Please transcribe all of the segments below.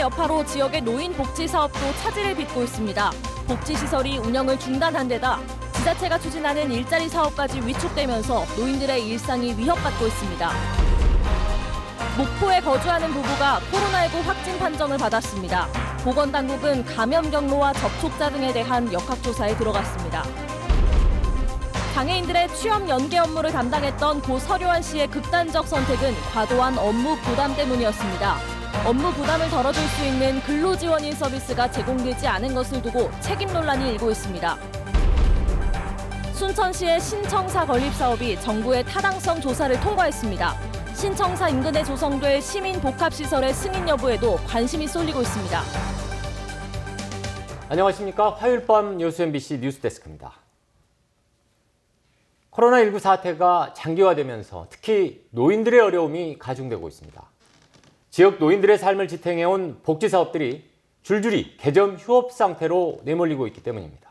여파로 지역의 노인 복지 사업도 차질을 빚고 있습니다. 복지시설이 운영을 중단한 데다 지자체가 추진하는 일자리 사업까지 위축되면서 노인들의 일상이 위협받고 있습니다. 목포에 거주하는 부부가 코로나19 확진 판정을 받았습니다. 보건당국은 감염 경로와 접촉자 등에 대한 역학조사에 들어갔습니다. 장애인들의 취업 연계 업무를 담당했던 고 서류환 씨의 극단적 선택은 과도한 업무 부담 때문이었습니다. 업무 부담을 덜어줄 수 있는 근로지원인 서비스가 제공되지 않은 것을 두고 책임 논란이 일고 있습니다. 순천시의 신청사 건립 사업이 정부의 타당성 조사를 통과했습니다. 신청사 인근에 조성될 시민 복합시설의 승인 여부에도 관심이 쏠리고 있습니다. 안녕하십니까. 화요일 밤 뉴스 MBC 뉴스데스크입니다. 코로나19 사태가 장기화되면서 특히 노인들의 어려움이 가중되고 있습니다. 지역 노인들의 삶을 지탱해온 복지사업들이 줄줄이 개점 휴업 상태로 내몰리고 있기 때문입니다.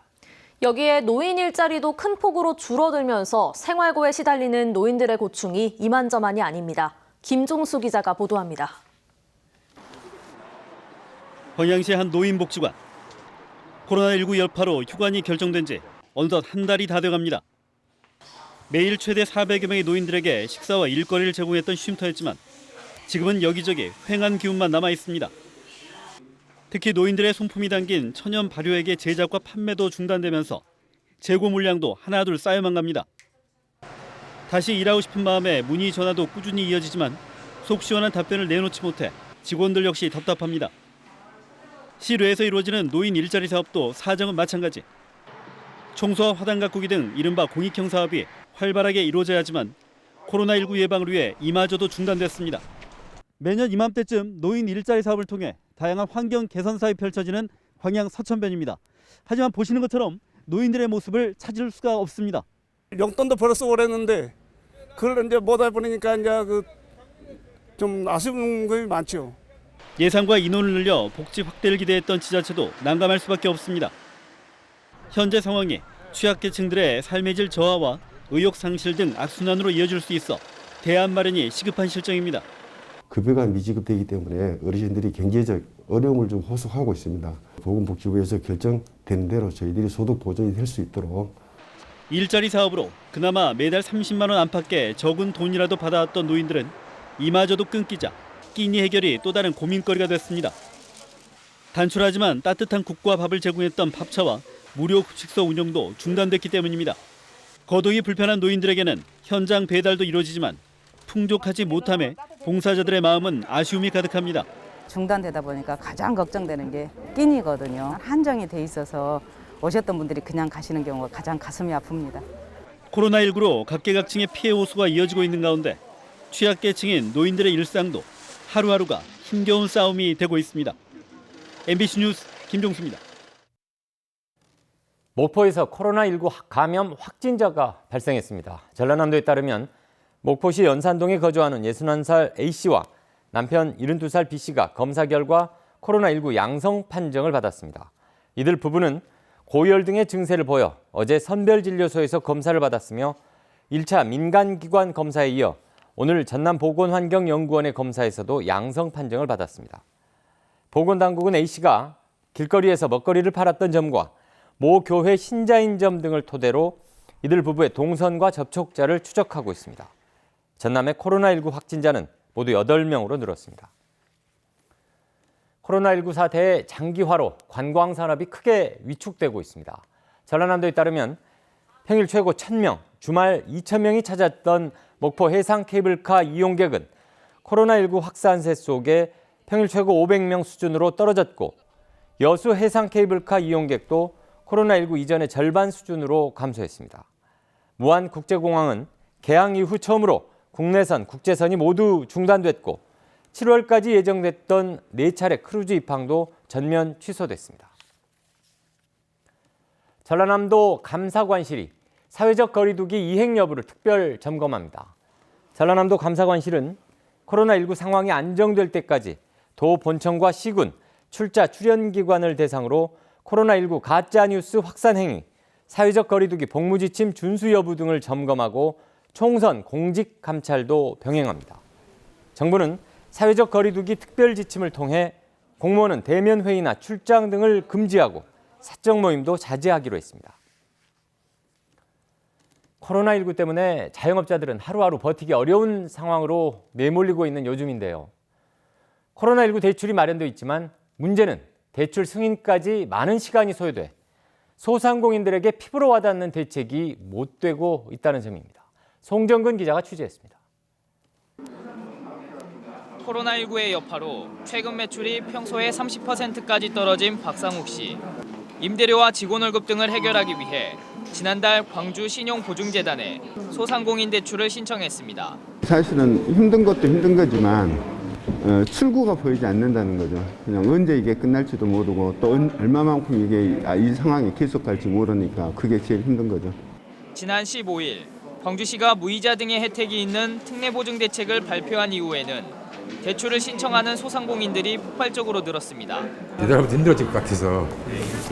여기에 노인 일자리도 큰 폭으로 줄어들면서 생활고에 시달리는 노인들의 고충이 이만저만이 아닙니다. 김종수 기자가 보도합니다. 광양시 한 노인복지관. 코로나19 여파로 휴관이 결정된 지 어느덧 한 달이 다 돼갑니다. 매일 최대 400여 명의 노인들에게 식사와 일거리를 제공했던 쉼터였지만 지금은 여기저기 휑한 기운만 남아 있습니다. 특히 노인들의 손품이 담긴 천연 발효액의 제작과 판매도 중단되면서 재고 물량도 하나둘 쌓여만 갑니다. 다시 일하고 싶은 마음에 문의 전화도 꾸준히 이어지지만 속 시원한 답변을 내놓지 못해 직원들 역시 답답합니다. 시내에서 이루어지는 노인 일자리 사업도 사정은 마찬가지. 청소와 화단 가꾸기 등 이른바 공익형 사업이 활발하게 이루어져야 하지만 코로나19 예방을 위해 이마저도 중단됐습니다. 매년 이맘때쯤 노인 일자리 사업을 통해 다양한 환경 개선 사업이 펼쳐지는 광양 서천변입니다. 하지만 보시는 것처럼 노인들의 모습을 찾을 수가 없습니다. 용돈도 벌어서 오랬는데 그걸 이제 못해 보니까 이제 좀 아쉬운 게 많죠. 예산과 인원을 늘려 복지 확대를 기대했던 지자체도 난감할 수밖에 없습니다. 현재 상황이 취약계층들의 삶의 질 저하와 의욕 상실 등 악순환으로 이어질 수 있어 대안 마련이 시급한 실정입니다. 급여가 미지급되기 때문에 어르신들이 경제적 어려움을 좀 호소하고 있습니다. 보건복지부에서 결정된 대로 저희들이 소득 보전이 될 수 있도록 일자리 사업으로 그나마 매달 30만 원 안팎의 적은 돈이라도 받아왔던 노인들은 이마저도 끊기자 끼니 해결이 또 다른 고민거리가 됐습니다. 단촐하지만 따뜻한 국과 밥을 제공했던 밥차와 무료 급식소 운영도 중단됐기 때문입니다. 거동이 불편한 노인들에게는 현장 배달도 이루어지지만 풍족하지 못함에 봉사자들의 마음은 아쉬움이 가득합니다. 중단되다 보니까 가장 걱정되는 게 끼니거든요. 한정이 돼 있어서 오셨던 분들이 그냥 가시는 경우가 가장 가슴이 아픕니다. 코로나19로 각계각층의 피해 호소가 이어지고 있는 가운데 취약계층인 노인들의 일상도 하루하루가 힘겨운 싸움이 되고 있습니다. MBC 뉴스 김종수입니다. 목포에서 코로나19 감염 확진자가 발생했습니다. 전라남도에 따르면 목포시 연산동에 거주하는 61살 A씨와 남편 72살 B씨가 검사 결과 코로나19 양성 판정을 받았습니다. 이들 부부는 고열 등의 증세를 보여 어제 선별진료소에서 검사를 받았으며 1차 민간기관 검사에 이어 오늘 전남보건환경연구원의 검사에서도 양성 판정을 받았습니다. 보건당국은 A씨가 길거리에서 먹거리를 팔았던 점과 모 교회 신자인 점 등을 토대로 이들 부부의 동선과 접촉자를 추적하고 있습니다. 전남의 코로나19 확진자는 모두 8명으로 늘었습니다. 코로나19 사태의 장기화로 관광산업이 크게 위축되고 있습니다. 전라남도에 따르면 평일 최고 1,000명, 주말 2,000명이 찾았던 목포 해상 케이블카 이용객은 코로나19 확산세 속에 평일 최고 500명 수준으로 떨어졌고 여수 해상 케이블카 이용객도 코로나19 이전의 절반 수준으로 감소했습니다. 무안국제공항은 개항 이후 처음으로 국내선, 국제선이 모두 중단됐고 7월까지 예정됐던 4차례 크루즈 입항도 전면 취소됐습니다. 전라남도 감사관실이 사회적 거리두기 이행 여부를 특별 점검합니다. 전라남도 감사관실은 코로나19 상황이 안정될 때까지 도 본청과 시군, 출자 출연기관을 대상으로 코로나19 가짜뉴스 확산 행위, 사회적 거리두기 복무지침 준수 여부 등을 점검하고 총선 공직 감찰도 병행합니다. 정부는 사회적 거리두기 특별 지침을 통해 공무원은 대면 회의나 출장 등을 금지하고 사적 모임도 자제하기로 했습니다. 코로나19 때문에 자영업자들은 하루하루 버티기 어려운 상황으로 내몰리고 있는 요즘인데요. 코로나19 대출이 마련돼 있지만 문제는 대출 승인까지 많은 시간이 소요돼 소상공인들에게 피부로 와닿는 대책이 못 되고 있다는 점입니다. 송정근 기자가 취재했습니다. 코로나19의 여파로 최근 매출이 평소의 30%까지 떨어진 박상욱 씨. 임대료와 직원 월급 등을 해결하기 위해 지난달 광주 신용보증재단에 소상공인 대출을 신청했습니다. 사실은 힘든 것도 힘든 거지만 출구가 보이지 않는다는 거죠. 그냥 언제 이게 끝날지도 모르고 또 얼마만큼 이게 이 상황이 계속갈지 모르니까 그게 제일 힘든 거죠. 지난 15일 광주시가 무이자 등의 혜택이 있는 특례보증 대책을 발표한 이후에는 대출을 신청하는 소상공인들이 폭발적으로 늘었습니다. 이달부터 힘들어질 것 같아서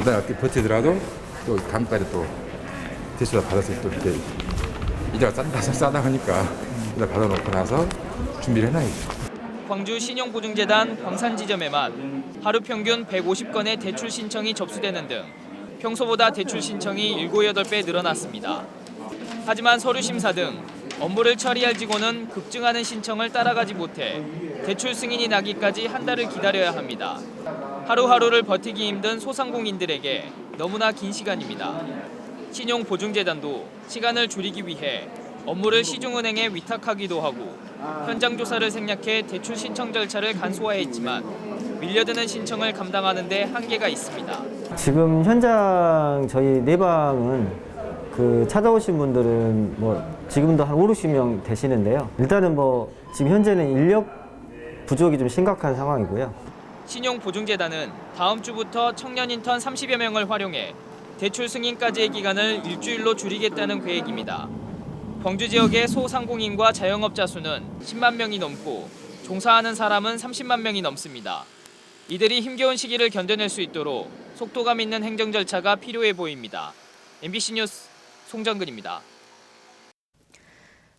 이달 어떻게 버티더라도 또 다음까지 또 대출 받아서 또 이렇게 이자가 싸다 하니까 이달 받아놓고 나서 준비를 해놔야죠. 광주 신용보증재단 광산지점에만 하루 평균 150건의 대출 신청이 접수되는 등 평소보다 대출 신청이 7, 8배 늘어났습니다. 하지만 서류 심사 등 업무를 처리할 직원은 급증하는 신청을 따라가지 못해 대출 승인이 나기까지 한 달을 기다려야 합니다. 하루하루를 버티기 힘든 소상공인들에게 너무나 긴 시간입니다. 신용보증재단도 시간을 줄이기 위해 업무를 시중은행에 위탁하기도 하고 현장 조사를 생략해 대출 신청 절차를 간소화했지만 밀려드는 신청을 감당하는 데 한계가 있습니다. 지금 현장 저희 내방은 찾아오신 분들은 지금도 한 5, 60명 되시는데요. 일단은 지금 현재는 인력 부족이 좀 심각한 상황이고요. 신용보증재단은 다음 주부터 청년 인턴 30여 명을 활용해 대출 승인까지의 기간을 일주일로 줄이겠다는 계획입니다. 광주 지역의 소상공인과 자영업자 수는 10만 명이 넘고 종사하는 사람은 30만 명이 넘습니다. 이들이 힘겨운 시기를 견뎌낼 수 있도록 속도감 있는 행정 절차가 필요해 보입니다. MBC 뉴스 송정근입니다.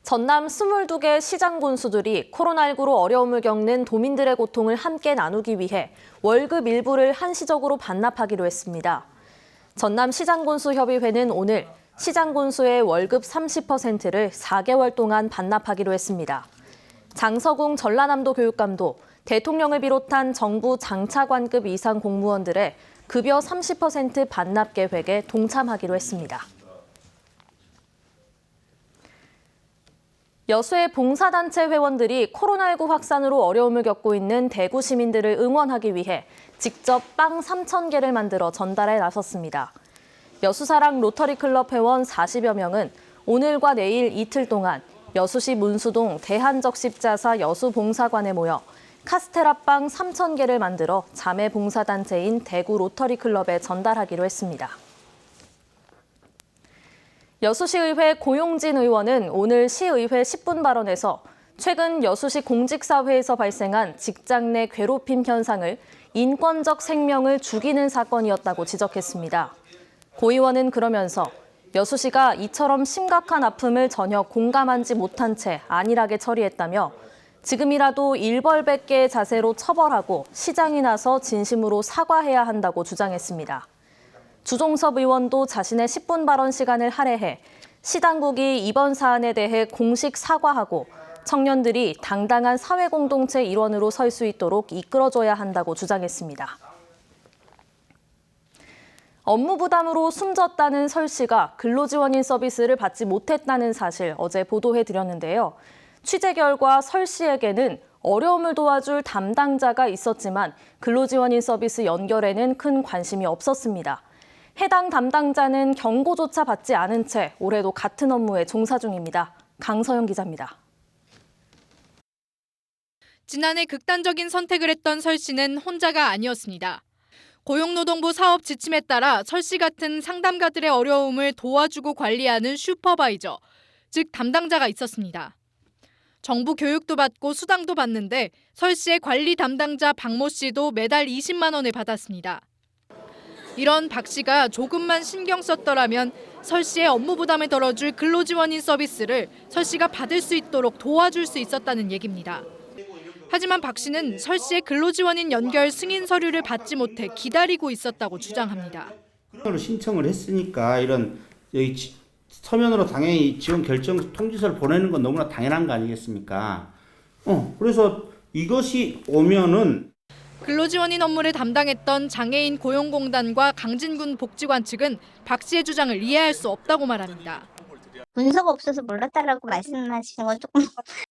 전남 22개 시장 군수들이 코로나19로 어려움을 겪는 도민들의 고통을 함께 나누기 위해 월급 일부를 한시적으로 반납하기로 했습니다. 전남 시장군수협의회는 오늘 시장군수의 월급 30%를 4개월 동안 반납하기로 했습니다. 장서궁 전라남도 교육감도 대통령을 비롯한 정부 장차관급 이상 공무원들의 급여 30% 반납 계획에 동참하기로 했습니다. 여수의 봉사단체 회원들이 코로나19 확산으로 어려움을 겪고 있는 대구 시민들을 응원하기 위해 직접 빵 3,000개를 만들어 전달해 나섰습니다. 여수사랑 로터리클럽 회원 40여 명은 오늘과 내일 이틀 동안 여수시 문수동 대한적십자사 여수봉사관에 모여 카스테라빵 3,000개를 만들어 자매봉사단체인 대구 로터리클럽에 전달하기로 했습니다. 여수시의회 고용진 의원은 오늘 시의회 10분 발언에서 최근 여수시 공직사회에서 발생한 직장 내 괴롭힘 현상을 인권적 생명을 죽이는 사건이었다고 지적했습니다. 고 의원은 그러면서 여수시가 이처럼 심각한 아픔을 전혀 공감하지 못한 채 안일하게 처리했다며 지금이라도 일벌백계의 자세로 처벌하고 시장이 나서 진심으로 사과해야 한다고 주장했습니다. 주종섭 의원도 자신의 10분 발언 시간을 할애해 시 당국이 이번 사안에 대해 공식 사과하고 청년들이 당당한 사회공동체 일원으로 설 수 있도록 이끌어줘야 한다고 주장했습니다. 업무 부담으로 숨졌다는 설 씨가 근로지원인 서비스를 받지 못했다는 사실 어제 보도해드렸는데요. 취재 결과 설 씨에게는 어려움을 도와줄 담당자가 있었지만 근로지원인 서비스 연결에는 큰 관심이 없었습니다. 해당 담당자는 경고조차 받지 않은 채 올해도 같은 업무에 종사 중입니다. 강서영 기자입니다. 지난해 극단적인 선택을 했던 설 씨는 혼자가 아니었습니다. 고용노동부 사업 지침에 따라 설 씨 같은 상담가들의 어려움을 도와주고 관리하는 슈퍼바이저, 즉 담당자가 있었습니다. 정부 교육도 받고 수당도 받는데 설 씨의 관리 담당자 박모 씨도 매달 20만 원을 받았습니다. 이런 박 씨가 조금만 신경 썼더라면 설 씨의 업무 부담을 덜어줄 근로지원인 서비스를 설 씨가 받을 수 있도록 도와줄 수 있었다는 얘기입니다. 하지만 박 씨는 설 씨의 근로지원인 연결 승인 서류를 받지 못해 기다리고 있었다고 주장합니다. 신청을 했으니까 이런 여기 서면으로 당연히 지원 결정 통지서를 보내는 건 너무나 당연한 거 아니겠습니까? 그래서 이것이 오면은 근로지원인 업무를 담당했던 장애인 고용공단과 강진군 복지관 측은 박 씨의 주장을 이해할 수 없다고 말합니다. 문서가 없어서 몰랐다라고 말씀하시는 건 조금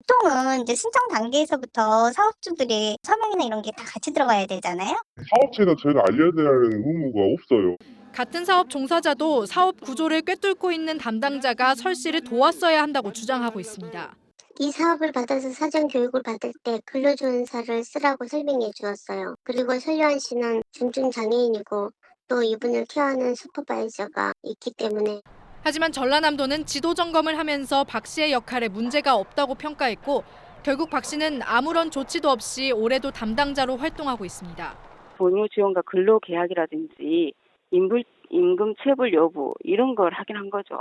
보통은 이제 신청 단계에서부터 사업주들이 서명이나 이런 게 다 같이 들어가야 되잖아요. 사업체가 저희가 알려야 되는 의무가 없어요. 같은 사업 종사자도 사업 구조를 꿰뚫고 있는 담당자가 설 씨를 도왔어야 한다고 주장하고 있습니다. 이 사업을 받아서 사전 교육을 받을 때 근로지원서를 쓰라고 설명해 주었어요. 그리고 설요한 씨는 중증 장애인이고 또 이분을 케어하는 슈퍼바이저가 있기 때문에. 하지만 전라남도는 지도 점검을 하면서 박 씨의 역할에 문제가 없다고 평가했고 결국 박 씨는 아무런 조치도 없이 올해도 담당자로 활동하고 있습니다. 본유 지원과 근로계약이라든지 임금 체불 여부 이런 걸 확인한 거죠.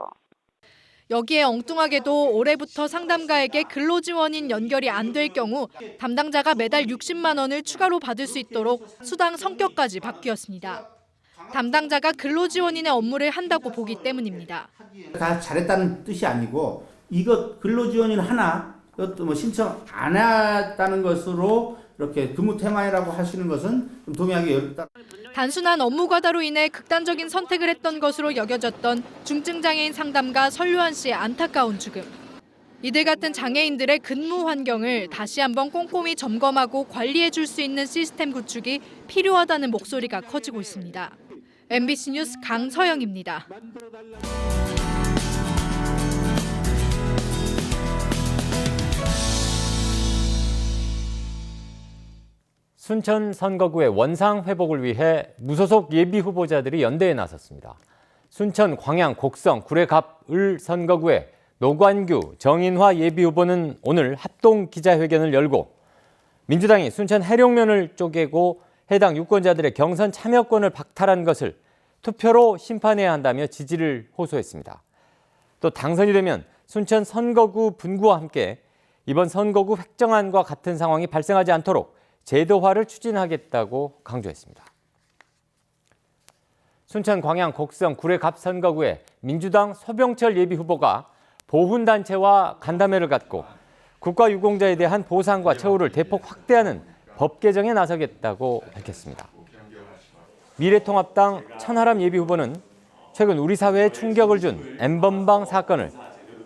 여기에 엉뚱하게도 올해부터 상담가에게 근로지원인 연결이 안 될 경우 담당자가 매달 60만 원을 추가로 받을 수 있도록 수당 성격까지 바뀌었습니다. 담당자가 근로지원인의 업무를 한다고 보기 때문입니다. 다 잘했다는 뜻이 아니고 이거 근로지원인 하나 이것도 뭐 신청 안 했다는 것으로 이렇게 근무 태만이라고 하시는 것은 좀 동의하기 어렵다. 단순한 업무 과다로 인해 극단적인 선택을 했던 것으로 여겨졌던 중증장애인 상담가 설요한 씨의 안타까운 죽음. 이들 같은 장애인들의 근무 환경을 다시 한번 꼼꼼히 점검하고 관리해 줄 수 있는 시스템 구축이 필요하다는 목소리가 커지고 있습니다. MBC 뉴스 강서영입니다. 순천 선거구의 원상 회복을 위해 무소속 예비 후보자들이 연대에 나섰습니다. 순천 광양 곡성 구례갑 을 선거구의 노관규 정인화 예비 후보는 오늘 합동 기자회견을 열고 민주당이 순천 해룡면을 쪼개고 해당 유권자들의 경선 참여권을 박탈한 것을 투표로 심판해야 한다며 지지를 호소했습니다. 또 당선이 되면 순천 선거구 분구와 함께 이번 선거구 획정안과 같은 상황이 발생하지 않도록 제도화를 추진하겠다고 강조했습니다. 순천 광양 곡성 구례갑 선거구에 민주당 서병철 예비 후보가 보훈단체와 간담회를 갖고 국가유공자에 대한 보상과 처우를 대폭 확대하는 법 개정에 나서겠다고 밝혔습니다. 미래통합당 천하람 예비 후보는 최근 우리 사회에 충격을 준 N번방 사건을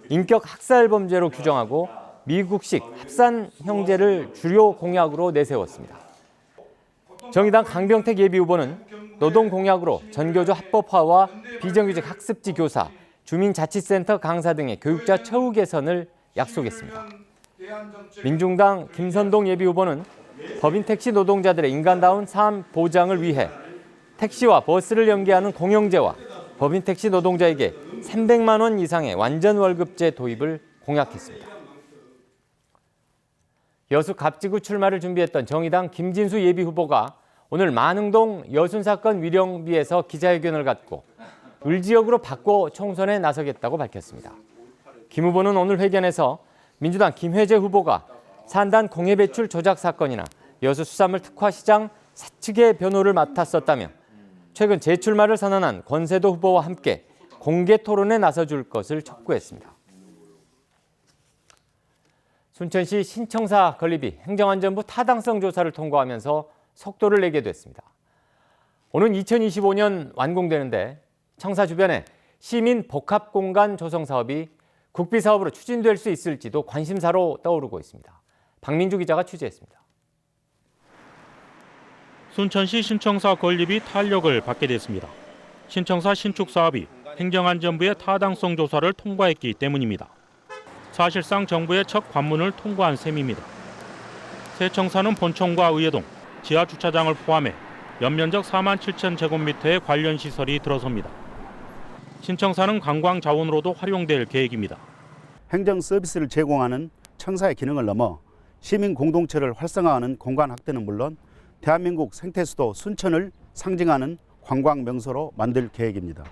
인격 학살 범죄로 규정하고 미국식 합산 형제를 주요 공약으로 내세웠습니다. 정의당 강병택 예비 후보는 노동 공약으로 전교조 합법화와 비정규직 학습지 교사, 주민자치센터 강사 등의 교육자 처우 개선을 약속했습니다. 민중당 김선동 예비 후보는 법인 택시 노동자들의 인간다운 삶 보장을 위해 택시와 버스를 연계하는 공영제와 법인 택시 노동자에게 300만 원 이상의 완전 월급제 도입을 공약했습니다. 여수 갑지구 출마를 준비했던 정의당 김진수 예비 후보가 오늘 만흥동 여순 사건 위령비에서 기자회견을 갖고 을 지역으로 바꿔 총선에 나서겠다고 밝혔습니다. 김 후보는 오늘 회견에서 민주당 김회재 후보가 산단 공해배출 조작 사건이나 여수 수산물 특화시장 사측의 변호를 맡았었다며 최근 재출마를 선언한 권세도 후보와 함께 공개 토론에 나서줄 것을 촉구했습니다. 순천시 신청사 건립이 행정안전부 타당성 조사를 통과하면서 속도를 내게 됐습니다. 오는 2025년 완공되는데 청사 주변에 시민 복합공간 조성 사업이 국비 사업으로 추진될 수 있을지도 관심사로 떠오르고 있습니다. 박민주 기자가 취재했습니다. 순천시 신청사 건립이 탄력을 받게 됐습니다. 신청사 신축 사업이 행정안전부의 타당성 조사를 통과했기 때문입니다. 사실상 정부의 첫 관문을 통과한 셈입니다. 새 청사는 본청과 의회동, 지하주차장을 포함해 연면적 4만 7천 제곱미터의 관련 시설이 들어섭니다. 신청사는 관광 자원으로도 활용될 계획입니다. 행정 서비스를 제공하는 청사의 기능을 넘어 시민 공동체를 활성화하는 공간 확대는 물론 대한민국 생태수도 순천을 상징하는 관광 명소로 만들 계획입니다.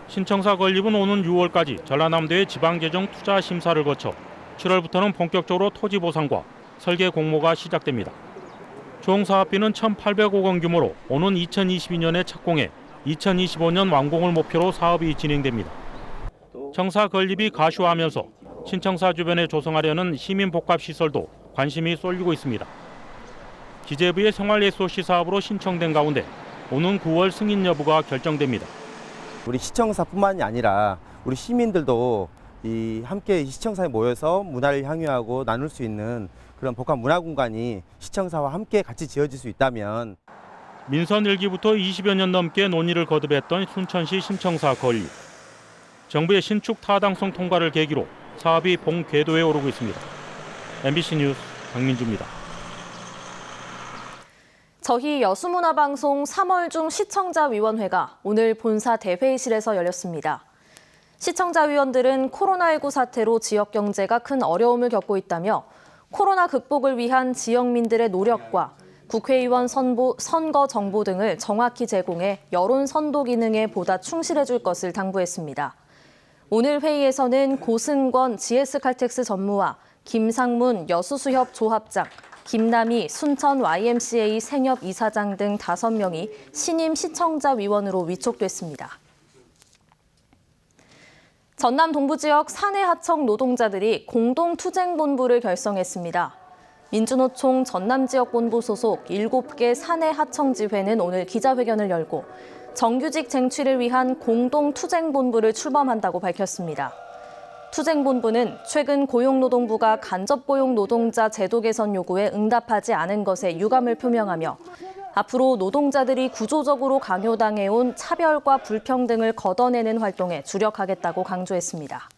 신청사 건립은 오는 6월까지 전라남도의 지방재정 투자 심사를 거쳐 7월부터는 본격적으로 토지 보상과 설계 공모가 시작됩니다. 총 사업비는 1,800억 원 규모로 오는 2022년에 착공해 2025년 완공을 목표로 사업이 진행됩니다. 청사 건립이 가시화하면서 신청사 주변에 조성하려는 시민복합시설도 관심이 쏠리고 있습니다. 기재부의 생활예술시 사업으로 신청된 가운데 오는 9월 승인 여부가 결정됩니다. 우리 시청사뿐만이 아니라 우리 시민들도 함께 시청사에 모여서 문화를 향유하고 나눌 수 있는 그런 복합 문화 공간이 시청사와 함께 같이 지어질 수 있다면 민선 1기부터 20여 년 넘게 논의를 거듭했던 순천시 신청사 건립. 정부의 신축 타당성 통과를 계기로 사업이 본궤도에 오르고 있습니다. MBC 뉴스 강민주입니다. 저희 여수문화방송 3월 중 시청자위원회가 오늘 본사 대회의실에서 열렸습니다. 시청자위원들은 코로나19 사태로 지역 경제가 큰 어려움을 겪고 있다며 코로나 극복을 위한 지역민들의 노력과 국회의원 선거 정보 등을 정확히 제공해 여론 선도 기능에 보다 충실해줄 것을 당부했습니다. 오늘 회의에서는 고승권 GS칼텍스 전무와 김상문 여수수협 조합장, 김남희 순천 YMCA 생협 이사장 등 5명이 신임 시청자위원으로 위촉됐습니다. 전남 동부 지역 사내 하청 노동자들이 공동투쟁본부를 결성했습니다. 민주노총 전남지역본부 소속 7개 사내 하청지회는 오늘 기자회견을 열고 정규직 쟁취를 위한 공동투쟁본부를 출범한다고 밝혔습니다. 투쟁본부는 최근 고용노동부가 간접고용 노동자 제도 개선 요구에 응답하지 않은 것에 유감을 표명하며 앞으로 노동자들이 구조적으로 강요당해온 차별과 불평등을 걷어내는 활동에 주력하겠다고 강조했습니다.